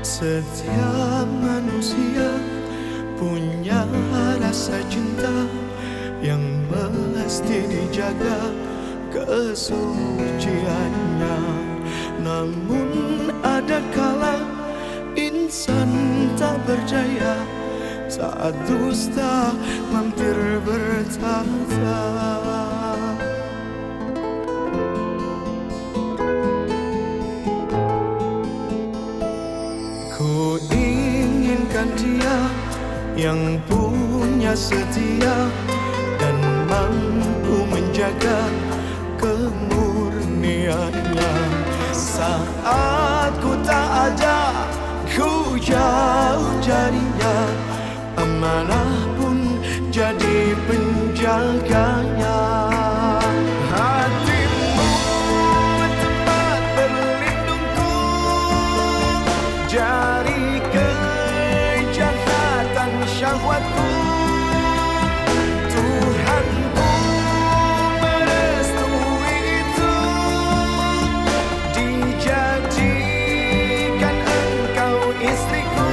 Setiap manusia punya rasa cinta yang mesti dijaga kesuciannya. Namun ada kala insan tak berdaya saat dusta mampir bertata. Ku inginkan dia yang punya setia dan mampu menjaga kemurniannya. Saat ku tak ada, ku jauh jadinya, amanah pun jadi penjaganya. Hatimu tempat berlindungku dari kejahatan syahwatku. Tuhanku merestui itu, dijadikan engkau istriku.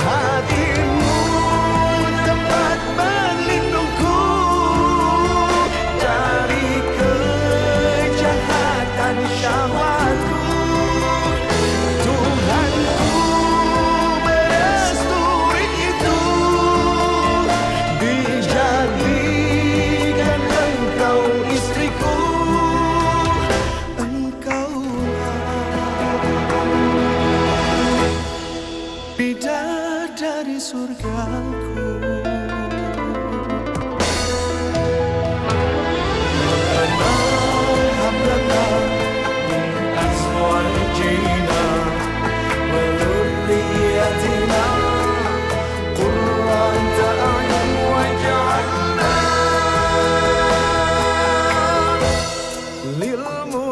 Hatimu tempat berlindungku dari kejahatan syahwatku. Tuhanku merestui itu, dijadikan engkau istriku. Engkaulah bidadari surgaku.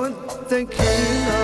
للمتقين